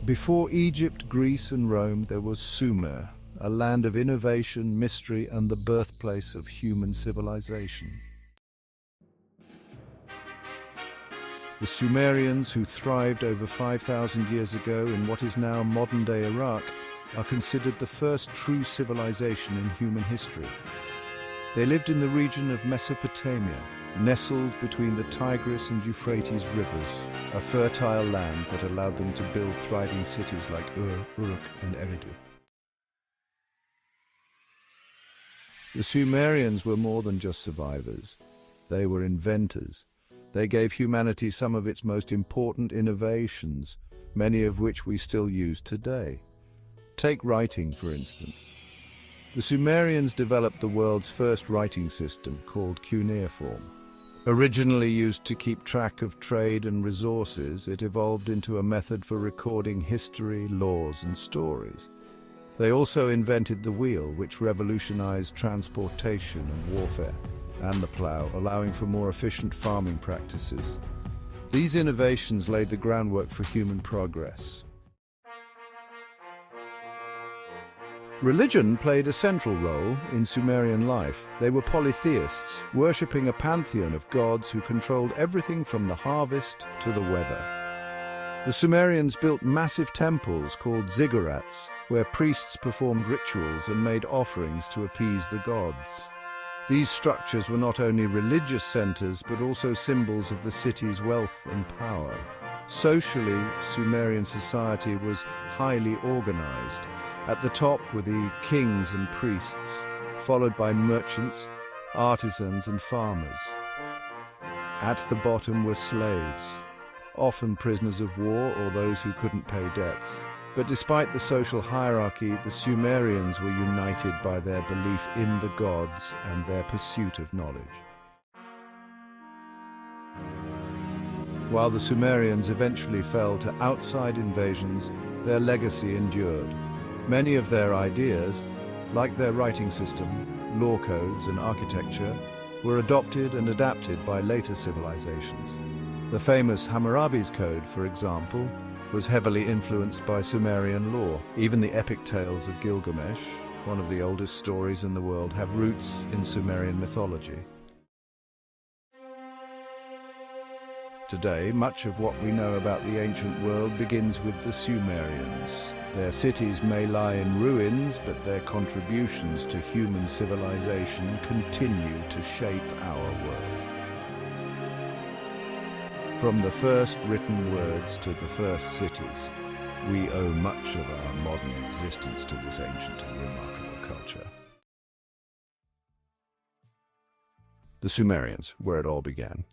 Before Egypt, Greece, and Rome, there was Sumer, a land of innovation, mystery, and the birthplace of human civilization. The Sumerians, who thrived over 5,000 years ago in what is now modern-day Iraq, are considered the first true civilization in human history. They lived in the region of Mesopotamia, nestled between the Tigris and Euphrates rivers, a fertile land that allowed them to build thriving cities like Ur, Uruk, and Eridu. The Sumerians were more than just survivors. They were inventors. They gave humanity some of its most important innovations, many of which we still use today. Take writing, for instance. The Sumerians developed the world's first writing system, called cuneiform. Originally used to keep track of trade and resources, it evolved into a method for recording history, laws, and stories. They also invented the wheel, which revolutionized transportation and warfare, and the plough, allowing for more efficient farming practices. These innovations laid the groundwork for human progress. Religion played a central role in Sumerian life. They were polytheists, worshipping a pantheon of gods who controlled everything from the harvest to the weather. The Sumerians built massive temples called Ziggurats, where priests performed rituals and made offerings to appease the gods. These structures were not only religious centers, but also symbols of the city's wealth and power. Socially, Sumerian society was highly organized. At the top were the kings and priests, followed by merchants, artisans, and farmers. At the bottom were slaves, often prisoners of war or those who couldn't pay debts. But despite the social hierarchy, the Sumerians were united by their belief in the gods and their pursuit of knowledge. While the Sumerians eventually fell to outside invasions, their legacy endured. Many of their ideas, like their writing system, law codes, and architecture, were adopted and adapted by later civilizations. The famous Hammurabi's Code, for example, was heavily influenced by Sumerian law. Even the epic tales of Gilgamesh, one of the oldest stories in the world, have roots in Sumerian mythology. Today, much of what we know about the ancient world begins with the Sumerians. Their cities may lie in ruins, but their contributions to human civilization continue to shape our world. From the first written words to the first cities, we owe much of our modern existence to this ancient and remarkable culture. The Sumerians, where it all began.